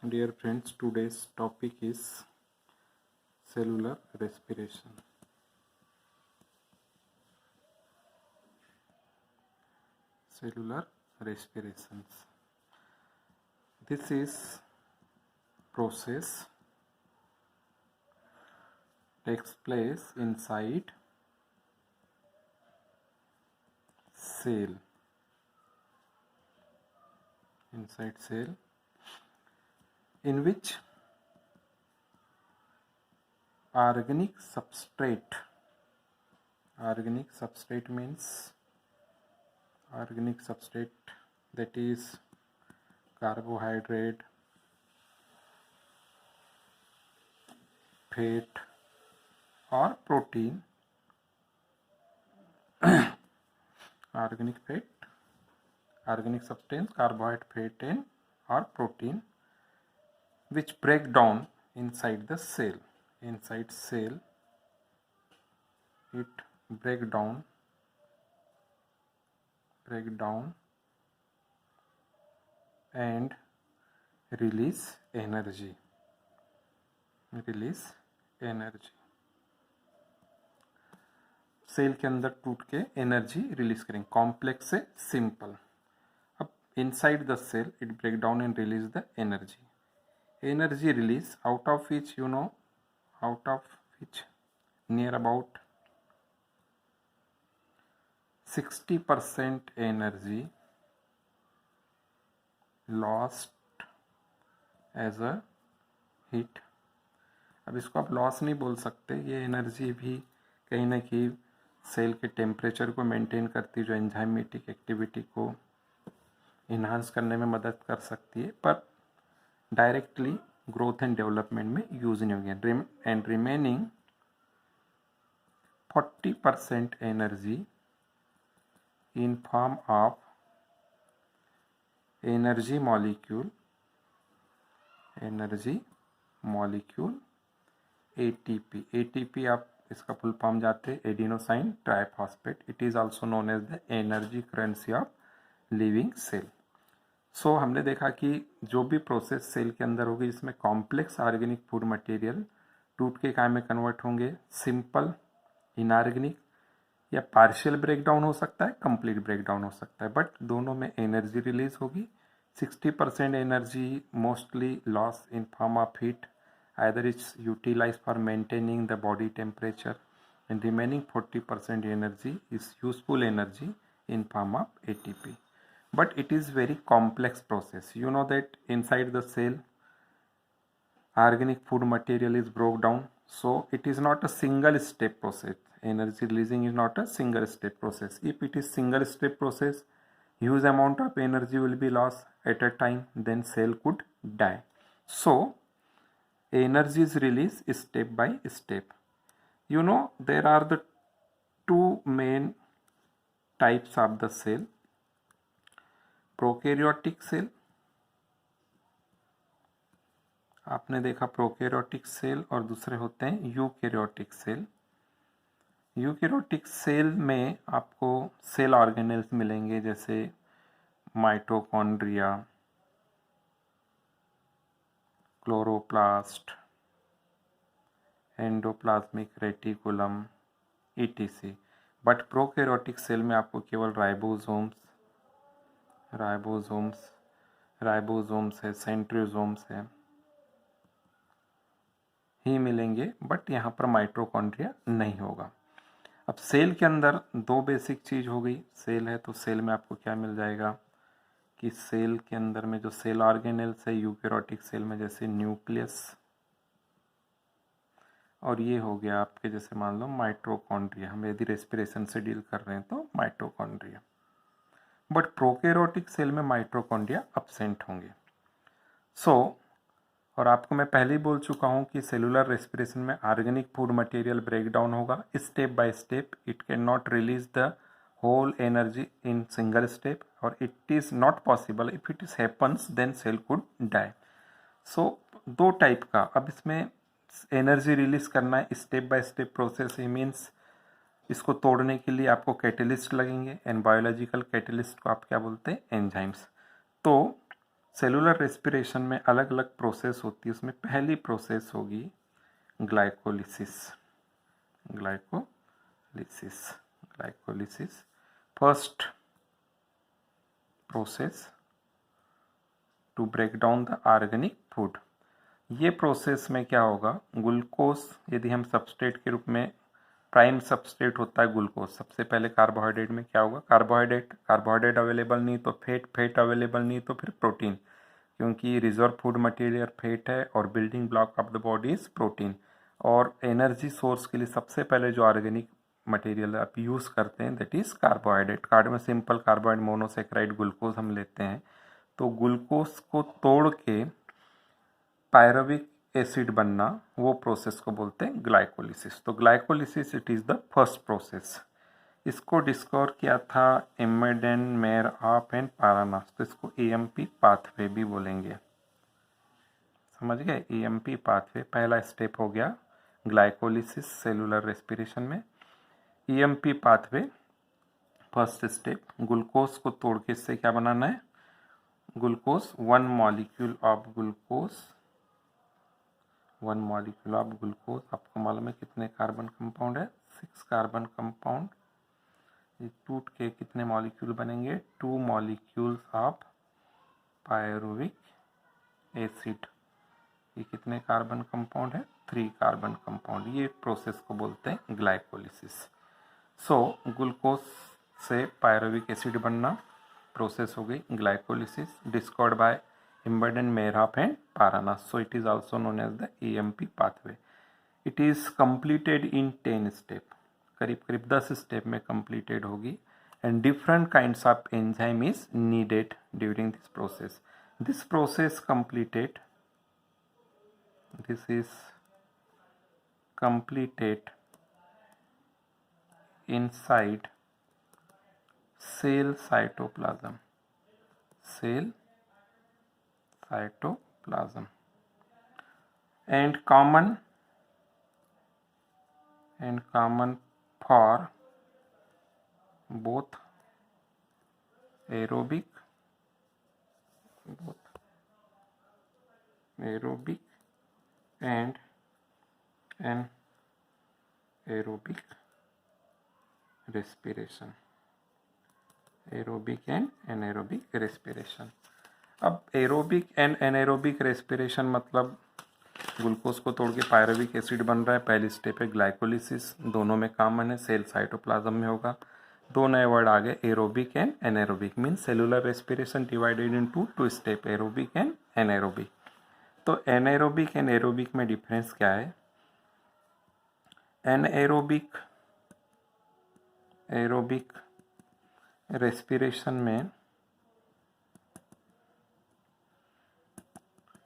Dear friends, today's topic is cellular respiration. Cellular respirations. This is process takes place inside cell. Inside cell, in which organic substrate means organic substrate, that is carbohydrate, fat or protein, organic fat, organic substance, carbohydrate, fat or protein, which break down inside the cell. Inside cell, it break down and release energy. Cell के अंदर टूट के energy release करेंगे, complex से simple. अब inside the cell it break down and release the energy release out of which near about 60% energy lost as a heat. अब इसको आप लॉस नहीं बोल सकते, ये एनर्जी भी कहीं ना कहीं सेल के टेम्परेचर को मेंटेन करती, जो एंजाइमेटिक एक्टिविटी को इन्हांस करने में मदद कर सकती है, पर डायरेक्टली ग्रोथ एंड डेवलपमेंट में यूज नहीं होगी. And remaining 40% energy in form of energy molecule ATP. आप इसका फुल फॉर्म जाते हैं adenosine triphosphate. It is also known as the energy currency of living cell. So हमने देखा कि जो भी प्रोसेस सेल के अंदर होगी जिसमें कॉम्प्लेक्स ऑर्गेनिक फूड मटेरियल टूट के काय में कन्वर्ट होंगे, सिंपल इनऑर्गेनिक या पार्शियल ब्रेकडाउन हो सकता है, कंप्लीट ब्रेकडाउन हो सकता है, बट दोनों में एनर्जी रिलीज होगी. 60% energy mostly loss in form of heat, either it's utilized for maintaining the body temperature, and remaining 40% energy is useful energy in form of ATP. But it is very complex process. You know that inside the cell organic food material is broke down, so it is not a single step process. Energy releasing is not a single step process. If it is single step process, huge amount of energy will be lost at a time, then cell could die. So energy is released step by step. You know, there are the two main types of the cell: prokaryotic cell. आपने देखा prokaryotic cell, और दूसरे होते हैं eukaryotic cell. Eukaryotic cell में आपको cell organelles मिलेंगे, जैसे mitochondria, chloroplast, endoplasmic reticulum, etc. But prokaryotic cell में आपको केवल राइबोसोम्स है, सेंट्रियोसोम्स है ही मिलेंगे, बट यहाँ पर माइटोकॉन्ड्रिया नहीं होगा. अब सेल के अंदर दो बेसिक चीज हो गई. सेल है तो सेल में आपको क्या मिल जाएगा कि सेल के अंदर में जो सेल ऑर्गेनेल्स है यूकैरियोटिक सेल में, जैसे न्यूक्लियस, और ये हो गया आपके जैसे मान लो माइटोकॉन्ड्रिया. हम यदि रेस्पिरेशन से डील कर रहे हैं तो माइटोकॉन्ड्रिया. बट प्रोकैरियोटिक सेल में माइटोकॉन्ड्रिया अब्सेंट होंगे. और आपको मैं पहले ही बोल चुका हूं कि सेलुलर रेस्पिरेशन में organic food material break down होगा step by step. It can not release the whole energy in single step, और it is not possible. If it is happens then cell could die. So दो type का. अब इसमें energy release करना है step by step process. ही means इसको तोड़ने के लिए आपको कैटेलिस्ट लगेंगे, एंड बायोलॉजिकल कैटेलिस्ट को आप क्या बोलते हैं, एंजाइम्स. तो सेलुलर रेस्पिरेशन में अलग अलग प्रोसेस होती है, उसमें पहली प्रोसेस होगी glycolysis. First process to break down the organic food. ये प्रोसेस में क्या होगा, ग्लूकोज यदि हम सबस्ट्रेट के रूप में, प्राइम सबस्ट्रेट होता है ग्लूकोज, सबसे पहले कार्बोहाइड्रेट में क्या होगा, कार्बोहाइड्रेट अवेलेबल नहीं तो फैट अवेलेबल नहीं तो फिर प्रोटीन, क्योंकि रिजर्व फूड मटेरियल फैट है और building block of the body is protein. और एनर्जी सोर्स के लिए सबसे पहले जो ऑर्गेनिक मटेरियल आप यूज़ करते हैं दैट इज़ कार्बोहाइड्रेट। कार्ड में सिंपल कार्बोहाइड्रेट मोनोसेक्राइड ग्लूकोज हम लेते हैं, तो ग्लूकोज को तोड़ के पायरुविक एसिड बनना, वो प्रोसेस को बोलते हैं ग्लाइकोलिसिस। तो glycolysis it is the first process. इसको डिस्कवर किया था इम्मेडेन, मेयरहॉफ एंड पारानास, तो इसको EMP पाथवे भी बोलेंगे। समझ गए, EMP पाथवे पहला स्टेप हो गया ग्लाइकोलिसिस सेलुलर रेस्पिरेशन में। EMP pathway first step, glucose को तोड़ के इससे क्या बनाना है, glucose, one molecule of glucose, आपको मालूम है कितने कार्बन कंपाउंड है, 6 कार्बन कंपाउंड। ये टूट के कितने मॉलिक्यूल बनेंगे, 2 मॉलिक्यूल्स ऑफ पायरुविक एसिड। ये कितने कार्बन कंपाउंड है, 3 कार्बन कंपाउंड। ये प्रोसेस को बोलते हैं ग्लाइकोलिसिस। सो ग्लूकोज से पायरुविक एसिड बनना प्रोसेस हो गई glycolysis, discovered by Embden, Meyerhof and Parnas. So it is also known as the EMP pathway. It is completed in 10 step, करीब 10 स्टेप में completed होगी, and different kinds of enzyme is needed during this process. This process completed inside cell cytoplasm, and common for both aerobic and anaerobic respiration. अब aerobic and एनाएरोबिक respiration मतलब glucose को तोड़ के pyruvic acid बन रहा है, पहली स्टेप है ग्लाइकोलिसिस, दोनों में कॉमन है, सेल साइटोप्लाज्म में होगा। 2 नए वर्ड आ गए, aerobic and anaerobic, mean cellular respiration divided into 2 step, aerobic and anaerobic. तो एनाएरोबिक एंड एरोबिक में डिफरेंस क्या है, एनाएरोबिक रेस्पिरेशन में,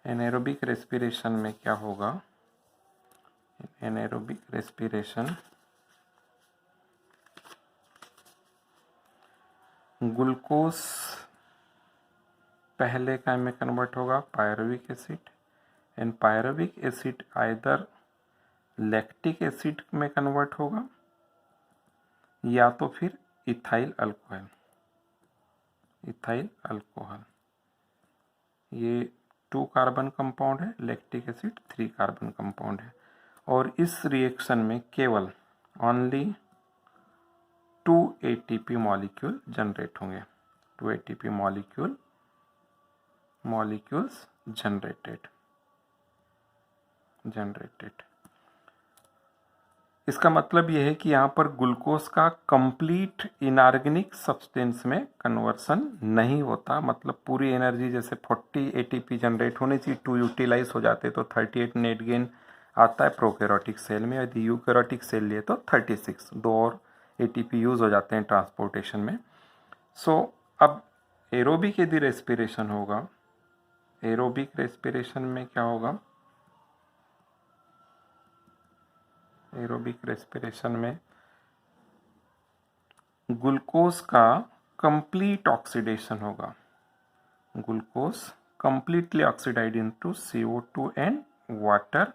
एनाएरोबिक रेस्पिरेशन में क्या होगा, एनाएरोबिक रेस्पिरेशन ग्लूकोज पहले क्या में कन्वर्ट होगा, pyruvic acid, and pyruvic acid either lactic acid में कन्वर्ट होगा या तो फिर इथाइल अल्कोहल। ये 2 कार्बन कंपाउंड है, लैक्टिक एसिड 3 कार्बन कंपाउंड है, और इस रिएक्शन में केवल ओनली 2 ATP मॉलिक्यूल जनरेट होंगे, 2 ATP मॉलिक्यूल्स जनरेटेड। इसका मतलब यह है कि यहाँ पर ग्लूकोज का कंप्लीट इनऑर्गेनिक सब्सटेंस में कन्वर्सन नहीं होता, मतलब पूरी एनर्जी जैसे 40 ATP जनरेट होने चाहिए, 2 यूटिलाइज हो जाते तो 38 नेट गेन आता है प्रोकैरियोटिक सेल में, यदि यूकैरियोटिक सेल लिए तो 36, 2 और ATP यूज़ हो जाते हैं ट्रांसपोर्टेशन में। सो अब एरोबिक यदि रेस्पिरेशन होगा, एरोबिक रेस्पिरेशन में क्या होगा, एरोबिक रेस्पिरेशन में ग्लूकोज का कंप्लीट ऑक्सीडेशन होगा, glucose completely oxidised into CO2 and water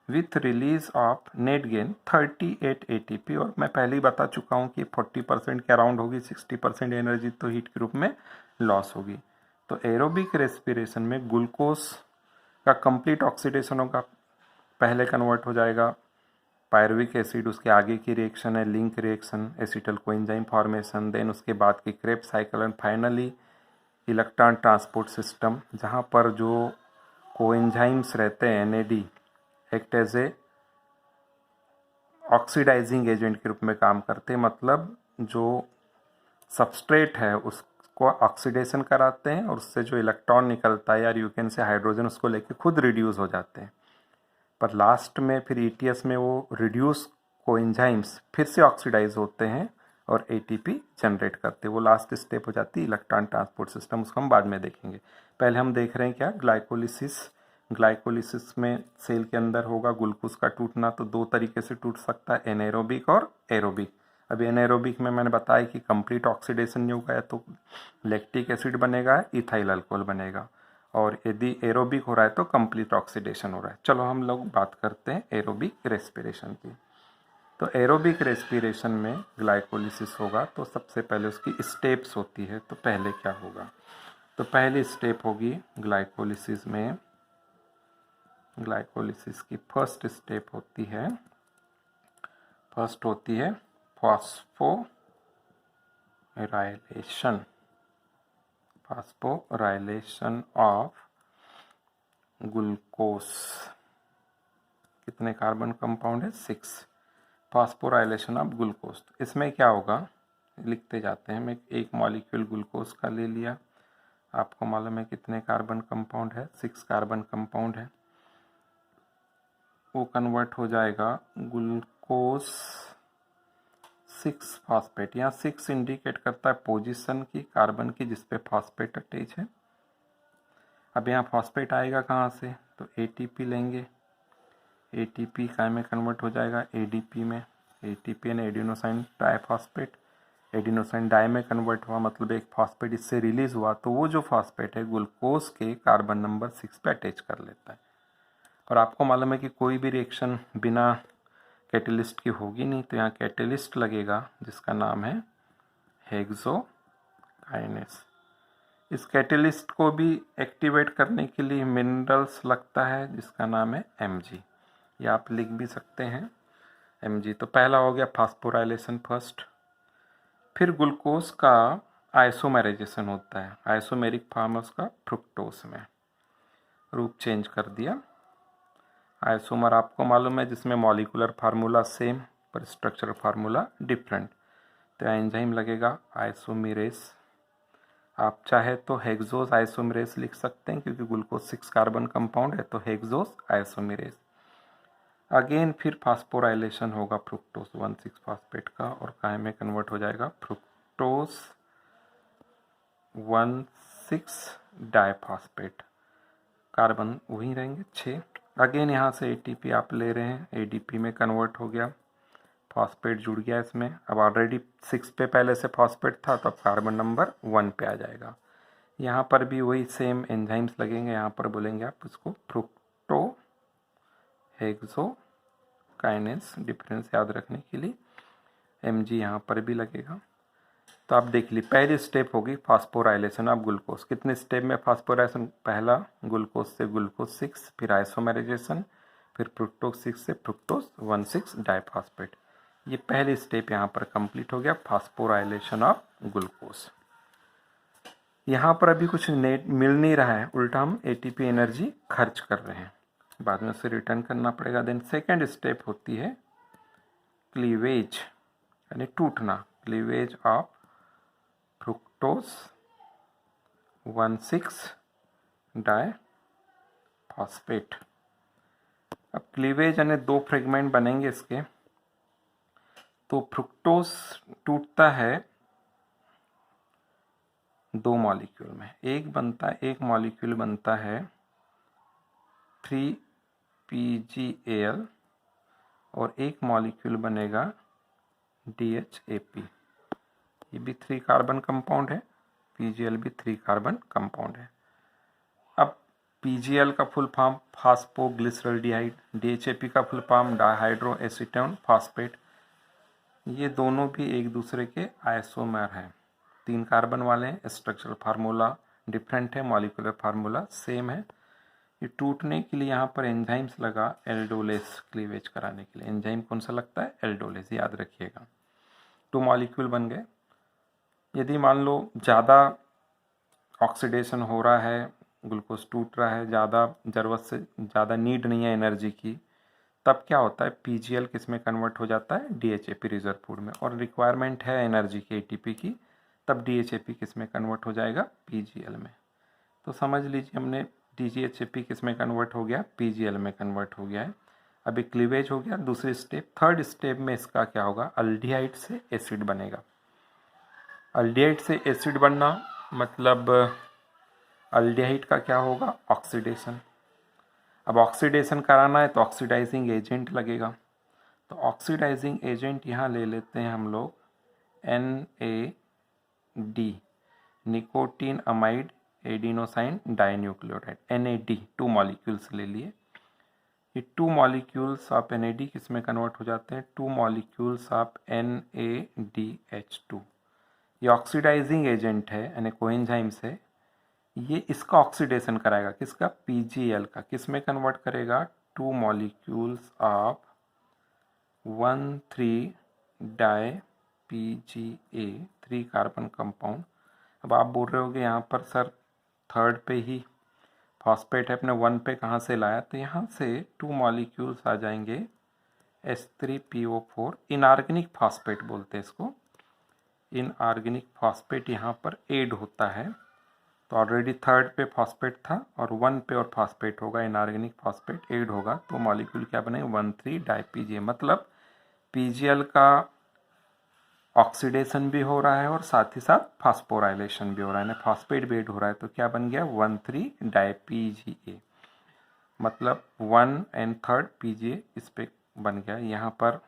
with release of net gain 38 ATP, और मैं पहले ही बता चुका हूँ कि 40% के अराउंड होगी, 60% एनर्जी तो हीट के रूप में लॉस होगी। तो एरोबिक रेस्पिरेशन में ग्लूकोज का कंप्लीट ऑक्सीडेशन होगा, पहले कन्वर्ट हो जाएगा पायरुविक एसिड, उसके आगे की रिएक्शन है link reaction, acetyl coenzyme formation, then उसके बाद की Krebs cycle and finally electron transport system, जहाँ पर जो कोएंजाइम्स रहते हैं NAD act as a oxidising agent के रूप में काम करते हैं, मतलब जो सबस्ट्रेट है उसको ऑक्सीडेशन कराते हैं और उससे जो इलेक्ट्रॉन निकलता है, यार यू कैन से हाइड्रोजन, उसको लेके खुद रिड्यूस हो जाते हैं। पर लास्ट में फिर ETS में वो रिड्यूस कोएंजाइम्स फिर से ऑक्सीडाइज होते हैं और ATP जनरेट करते हैं। वो लास्ट स्टेप हो जाती है इलेक्ट्रॉन ट्रांसपोर्ट सिस्टम, उसको हम बाद में देखेंगे। पहले हम देख रहे हैं क्या, ग्लाइकोलिसिस। ग्लाइकोलिसिस में सेल के अंदर होगा ग्लूकोज का टूटना, तो दो तरीके से टूट सकता है, एनाएरोबिक और एरोबिक। अभी एनाएरोबिक में मैंने बताया कि कंप्लीट ऑक्सीडेशन नहीं होगा, तो लैक्टिक एसिड बनेगा, इथाइल अल्कोहल बनेगा, और यदि एरोबिक हो रहा है तो कंप्लीट ऑक्सीडेशन हो रहा है। चलो हम लोग बात करते हैं एरोबिक रेस्पिरेशन की। तो एरोबिक रेस्पिरेशन में ग्लाइकोलिसिस होगा, तो सबसे पहले उसकी स्टेप्स होती है। तो पहले क्या होगा, तो पहली स्टेप होगी ग्लाइकोलिसिस में, ग्लाइकोलिसिस की फर्स्ट स्टेप होती है, फॉस्फोराइलेशन, फॉस्फोराइलेशन ऑफ ग्लूकोज। कितने कार्बन कंपाउंड है, 6, फॉस्फोराइलेशन ऑफ ग्लूकोज। इसमें क्या होगा, लिखते जाते हैं। मैं एक मॉलिक्यूल ग्लूकोज का ले लिया, आपको मालूम है कितने कार्बन कंपाउंड है, 6 कार्बन कंपाउंड है। वो कन्वर्ट हो जाएगा ग्लूकोज 6 फॉस्फेट। यहाँ 6 इंडिकेट करता है पोजीशन की कार्बन की जिस पे फॉस्फेट अटैच है। अब यहाँ फॉस्फेट आएगा कहाँ से, तो ATP लेंगे, ATP काय में कन्वर्ट हो जाएगा, ADP में, ATP यानी एडिनोसाइन डाइफॉस्फेट, एडिनोसाइन डाई में कन्वर्ट हुआ, मतलब एक फॉस्फेट इससे रिलीज हुआ, तो वो जो फॉस्फेट है ग्लूकोज के कार्बन नंबर 6 पे अटैच कर लेता है। और आपको मालूम है कि कोई भी रिएक्शन बिना कैटेलिस्ट की होगी नहीं, तो यहाँ कैटेलिस्ट लगेगा जिसका नाम है हेक्सोकाइनेस। इस कैटेलिस्ट को भी एक्टिवेट करने के लिए मिनरल्स लगता है जिसका नाम है Mg, ये आप लिख भी सकते हैं Mg। तो पहला हो गया फॉस्फोराइलेशन फर्स्ट। फिर ग्लूकोज का आइसोमेराइजेशन होता है, आइसोमेरिक फॉर्म उसका फ्रुक्टोज में, रूप चेंज कर दिया। आइसोमर आपको मालूम है जिसमें मॉलिक्यूलर फार्मूला सेम पर स्ट्रक्चरल फार्मूला डिफरेंट, तो एंजाइम लगेगा आइसोमेरेस। आप चाहे तो हेक्सोज आइसोमेरेस लिख सकते हैं क्योंकि ग्लूकोज 6 कार्बन कंपाउंड है, तो हेक्सोज आइसोमेरेस। अगेन फिर फॉस्फोराइलेशन होगा फ्रुक्टोज 1,6 फॉस्फेट का, और काय में कन्वर्ट हो जाएगा फ्रुक्टोज 1,6 डाइफॉस्फेट, कार्बन वही रहेंगे 6। अगेन यहाँ से ATP आप ले रहे हैं, ADP में कन्वर्ट हो गया, फॉस्फेट जुड़ गया इसमें। अब ऑलरेडी 6 पे पहले से फॉस्फेट था, तो अब कार्बन नंबर 1 पे आ जाएगा। यहाँ पर भी वही सेम एंजाइम्स लगेंगे, यहाँ पर बोलेंगे आप उसको फ्रुक्टो हेक्सोकाइनेस, डिफरेंस याद रखने के लिए Mg यहाँ पर भी लगेगा। तो आप देख ली पहली स्टेप होगी फॉस्फोराइलेशन ऑफ ग्लूकोज। कितने स्टेप में फॉस्फोराइलेशन, पहला ग्लूकोज से ग्लूकोज 6, फिर आइसोमेराइजेशन, फिर फ्रुक्टोज 6 से फ्रुक्टोज 1,6 डाइफॉस्फेट। ये पहली स्टेप यहाँ पर कंप्लीट हो गया, फॉस्फोराइलेशन ऑफ ग्लूकोज। यहाँ पर अभी कुछ नेट मिल नहीं रहा है, उल्टा हम ATP एनर्जी खर्च कर रहे हैं, बाद में उसे रिटर्न करना पड़ेगा। देन सेकेंड स्टेप होती है क्लीवेज यानी टूटना, क्लीवेज ऑफ फ्रुक्टोज 1,6 डाइफॉस्फेट। अब क्लीवेज यानी 2 फ्रेगमेंट बनेंगे इसके। तो फ्रुक्टोज टूटता है 2 मॉलिक्यूल में, एक मॉलिक्यूल बनता है 3PGAL और एक मॉलिक्यूल बनेगा DHAP। ये भी 3 कार्बन कंपाउंड है, PGL भी 3 कार्बन कंपाउंड है। अब PGL का फुल फॉर्म फास्फोग्लिसरॉल्डिहाइड, DHAP का फुल फॉर्म डाइहाइड्रो एसीटोन फॉस्फेट। ये दोनों भी एक दूसरे के आइसोमर हैं, 3 कार्बन वाले हैं, स्ट्रक्चरल फार्मूला डिफरेंट है, मॉलिक्यूलर फार्मूला सेम है। ये टूटने के लिए यहाँ पर एंजाइम्स लगा एल्डोलेस क्लीवेज कराने के लिए। एंजाइम कौन सा लगता है? एल्डोलेस, याद रखिएगा। 2 मॉलिक्यूल बन गए। यदि मान लो ज़्यादा ऑक्सीडेशन हो रहा है, ग्लूकोज टूट रहा है, ज़्यादा ज़रूरत से ज़्यादा नीड नहीं है एनर्जी की, तब क्या होता है? पीजीएल किस में कन्वर्ट हो जाता है? डीएचएपी रिजर्व फूड में। और रिक्वायरमेंट है एनर्जी की एटीपी की, तब डीएचएपी किस में कन्वर्ट हो जाएगा? पीजीएल में। तो समझ लीजिए हमने डीएचएपी किस में कन्वर्ट हो गया? पीजीएल में कन्वर्ट हो गया है। अभी क्लीवेज हो गया। दूसरी स्टेप, थर्ड स्टेप में इसका क्या होगा? अल्डिहाइड से एसिड बनेगा। अल्डिहाइड से एसिड बनना मतलब अल्डिहाइड का क्या होगा? ऑक्सीडेशन। अब ऑक्सीडेशन कराना है तो ऑक्सीडाइजिंग एजेंट लगेगा। तो ऑक्सीडाइजिंग एजेंट यहाँ ले लेते हैं हम लोग NAD, nicotine amide adenosine dinucleotide, NAD 2 molecules ले लिए। ये 2 मॉलिक्यूल्स ऑफ NAD किस में कन्वर्ट हो जाते हैं? 2 मॉलिक्यूल्स ऑफ NADH2। ये ऑक्सीडाइजिंग एजेंट है, यानी कोएंजाइम्स है। ये इसका ऑक्सीडेशन कराएगा, किसका? पीजीएल का। किस में कन्वर्ट करेगा? 2 molecules of 1,3 di PGA 3 carbon compound. अब आप बोल रहे होगे यहाँ पर सर थर्ड पे ही फॉस्फेट है, अपने 1 पे कहाँ से लाया? तो यहाँ से 2 मॉलिक्यूल्स आ जाएंगे H3PO4, इनऑर्गेनिक फॉस्फेट बोलते हैं इसको। इनऑर्गेनिक फॉस्फेट यहाँ पर ऐड होता है। तो ऑलरेडी थर्ड पे फॉस्फेट था और 1 पे और फॉस्फेट होगा, इनऑर्गेनिक फॉस्फेट ऐड होगा, तो मॉलिक्यूल क्या बने? 1,3 डाई PGA। मतलब पीजीएल का ऑक्सीडेशन भी हो रहा है और साथ ही साथ फास्फोराइलेशन भी हो रहा है, फॉस्फेट भी ऐड हो रहा है। तो क्या बन गया? 1,3 डाई PGA, मतलब 1 एंड थर्ड PGA इस पे बन गया। यहाँ पर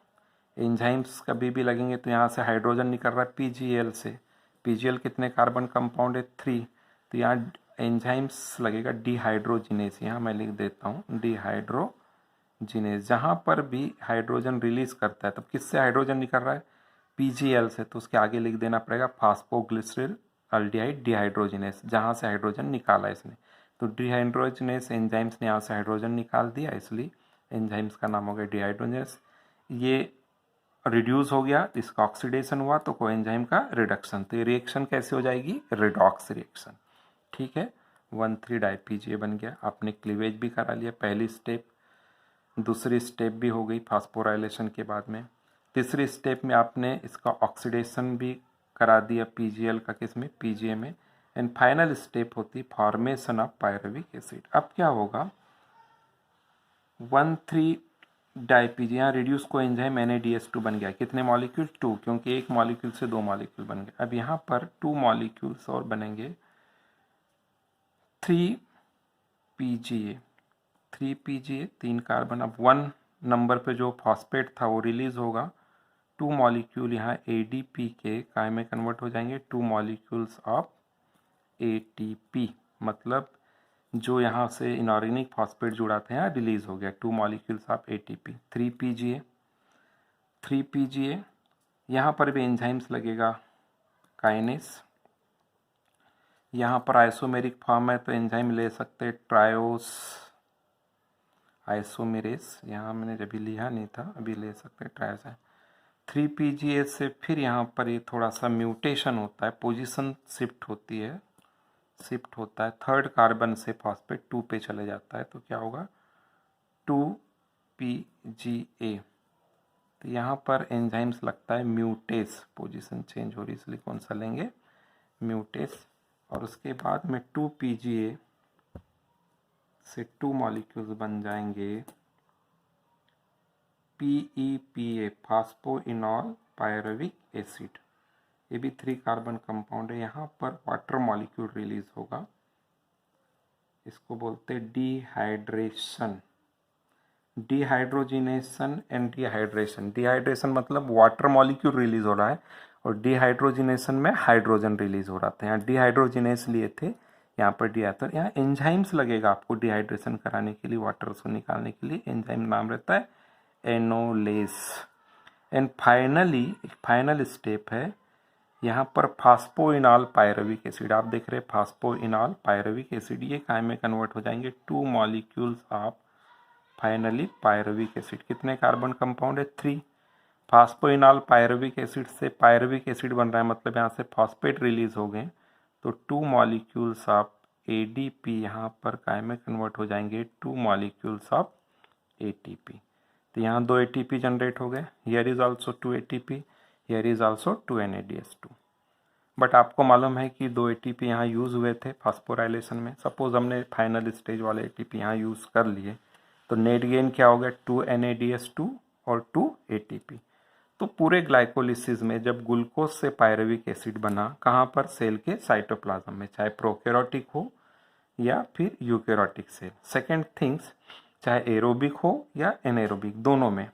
एंजाइम्स कभी भी लगेंगे तो यहाँ से हाइड्रोजन निकल रहा है पीजीएल से। पीजीएल कितने कार्बन कंपाउंड है? 3। तो यहाँ एंजाइम्स लगेगा डिहाइड्रोजिनेस, यहाँ मैं लिख देता हूँ डिहाइड्रोजिनेस। जहाँ पर भी हाइड्रोजन रिलीज करता है, तब किससे हाइड्रोजन निकल रहा है? पीजीएल से। तो उसके आगे लिख देना पड़ेगा फास्फोग्लिसरल अल्डिहाइड डिहाइड्रोजिनेस, जहाँ से हाइड्रोजन निकाला इसने। तो डिहाइड्रोजिनेस एंजाइम्स ने यहाँ से हाइड्रोजन निकाल दिया, इसलिए एंजाइम्स का नाम हो गया डिहाइड्रोजिनेस। ये रिड्यूस हो गया, इसका ऑक्सीडेशन हुआ, तो कोएंजाइम का रिडक्शन। तो ये रिएक्शन कैसे हो जाएगी? Redox reaction. ठीक है, 1,3 डाई PGA बन गया। आपने क्लीवेज भी करा लिया, पहली स्टेप। दूसरी स्टेप भी हो गई फास्फोराइलेशन के बाद में। तीसरी स्टेप में आपने इसका ऑक्सीडेशन भी करा दिया पीजीएल का, किस में? PGA में। एंड फाइनल स्टेप होती फॉर्मेशन ऑफ पायरुविक एसिड। अब क्या होगा? 1,3 डाई PGA, यहाँ रिड्यूस को एंजाइम NADH2 बन गया। कितने मॉलिक्यूल? 2, क्योंकि एक मॉलिक्यूल से 2 मॉलिक्यूल बन गए। अब यहाँ पर 2 मॉलिक्यूल्स और बनेंगे 3 PGA। 3 PGA 3 carbon. अब 1 नंबर पे जो फॉस्फेट था वो रिलीज होगा। 2 मॉलिक्यूल यहाँ ADP के काय में कन्वर्ट हो जाएंगे, 2 मॉलिक्यूल्स ऑफ ATP। मतलब जो यहाँ से इनऑर्गेनिक फॉस्फेट जुड़ा था यहाँ रिलीज हो गया, 2 मॉलिक्यूल्स ऑफ ATP। 3 PGA। यहाँ पर भी एंजाइम्स लगेगा काइनेस। यहाँ पर आइसोमेरिक फॉर्म है तो एंजाइम ले सकते हैं ट्रायोस आइसोमेरेस, यहाँ मैंने जब लिया नहीं था, अभी ले सकते हैं ट्रायोस है। 3 PGA से फिर यहाँ पर ये थोड़ा सा म्यूटेशन होता है, पोजीशन शिफ्ट होती है, शिफ्ट होता है। थर्ड कार्बन से फॉस्फेट 2 पे चले जाता है, तो क्या होगा? 2 PGA। तो यहाँ पर एंजाइम्स लगता है म्यूटेस, पोजीशन चेंज हो रही, इसलिए कौन सा लेंगे? म्यूटेस। और उसके बाद में 2 PGA से 2 मॉलिक्यूल्स बन जाएंगे PEPA, फास्फोइनॉल पायरुविक एसिड। ये भी 3 कार्बन कंपाउंड है। यहाँ पर वाटर मॉलिक्यूल रिलीज होगा, इसको बोलते हैं dehydration, dehydrogenation and dehydration. Dehydration मतलब वाटर मॉलिक्यूल रिलीज हो रहा है और डिहाइड्रोजिनेशन में हाइड्रोजन रिलीज हो रहा था। यहाँ डिहाइड्रोजिनेस लिए थे, यहाँ पर डिहाइड्रो। यहाँ एंजाइम्स लगेगा आपको डिहाइड्रेशन कराने के लिए, वाटर को निकालने के लिए। एंजाइम नाम रहता है एनोलेस। एंड फाइनली फाइनल स्टेप है यहाँ पर फास्फोइनॉल पायरुविक एसिड, आप देख रहे हैं फास्फोइनॉल पायरुविक एसिड, ये काय में कन्वर्ट हो जाएंगे 2 molecules of finally pyruvic acid. कितने कार्बन कंपाउंड है 3। फास्फोइनॉल पायरुविक एसिड से पायरुविक एसिड बन रहा है, मतलब यहाँ से फॉस्फेट रिलीज हो गए, तो 2 मॉलिक्यूल्स ऑफ ADP यहाँ पर काय में कन्वर्ट हो जाएंगे 2 मॉलिक्यूल्स ऑफ ATP। तो यहाँ 2 ATP जनरेट हो गए, here is also 2 ATP, here is also 2 NADH2। But आपको मालूम है कि 2 ATP यहाँ यूज़ हुए थे फास्फोराइलेशन में। सपोज हमने फाइनल स्टेज वाले ATP यहाँ यूज़ कर लिए, तो नेट गेन क्या हो गया 2 NADH2 और 2 ATP। तो पूरे ग्लाइकोलिसिस में जब ग्लूकोज से पायरुविक एसिड बना, कहाँ पर, सेल के साइटोप्लाज्म में, चाहे प्रोकैरियोटिक हो या फिर यूकैरियोटिक सेल। सेकेंड थिंग्स, चाहे एरोबिक हो या एनारोबिक, दोनों में,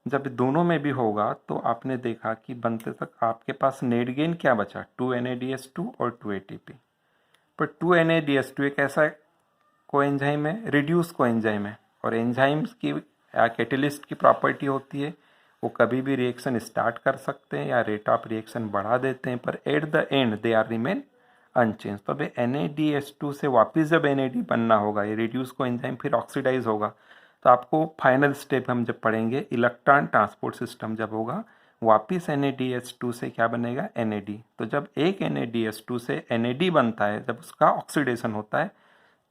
जब दोनों में भी होगा तो आपने देखा कि बनते तक आपके पास नेट गेन क्या बचा 2 NADH2 और 2 ATP। पर 2 NADH2 एक ऐसा कोएंजाइम है, रिड्यूस कोएंजाइम है, और एंजाइम्स की कैटेलिस्ट की प्रॉपर्टी होती है वो कभी भी रिएक्शन स्टार्ट कर सकते हैं या रेट ऑफ रिएक्शन बढ़ा देते हैं, पर at the end they are remain unchange. तो अभी NADH2 से वापस जब NAD बनना होगा, ये रिड्यूस कोएंजाइम फिर ऑक्सीडाइज होगा, तो आपको फाइनल स्टेप हम जब पढ़ेंगे इलेक्ट्रॉन ट्रांसपोर्ट सिस्टम जब होगा, वापिस NADH2 से क्या बनेगा NAD। तो जब एक NADH2 से NAD बनता है, जब उसका ऑक्सीडेशन होता है,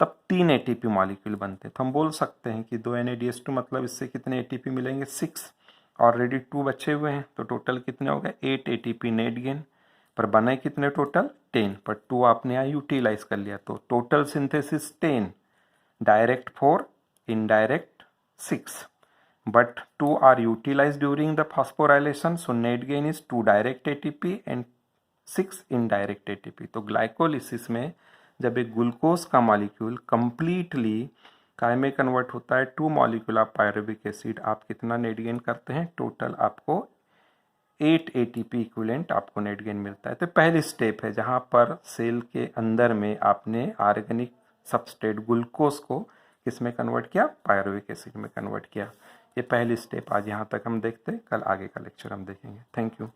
तब 3 ATP मॉलिक्यूल बनते हैं। तो हम बोल सकते हैं कि 2 NADH2 मतलब इससे कितने ATP मिलेंगे 6, ऑलरेडी 2 बचे हुए हैं, तो टोटल कितने हो गए 8 ATP नेट गेन, पर बने कितने टोटल 10, पर 2 आपने यहाँ यूटिलाइज कर लिया, तो total synthesis 10, direct 4, indirect 6, but 2 are utilized during the phosphorylation, so net gain is 2 direct ATP and 6 indirect ATP। तो ग्लाइकोलिसिस में जब एक ग्लूकोज का मॉलिक्यूल कंप्लीटली काय में कन्वर्ट होता है 2 मॉलिक्यूल ऑफ पायरुविक एसिड, आप कितना नेट गेन करते हैं, टोटल आपको 8 ATP इक्विवेलेंट आपको नेट गेन मिलता है। तो पहली स्टेप है जहाँ पर सेल के अंदर में आपने ऑर्गेनिक सबस्ट्रेट ग्लूकोज को किसमें कन्वर्ट किया, पायरुविक एसिड में कन्वर्ट किया। ये पहली स्टेप आज यहाँ तक हम देखते हैं, कल आगे का लेक्चर हम देखेंगे। Thank you.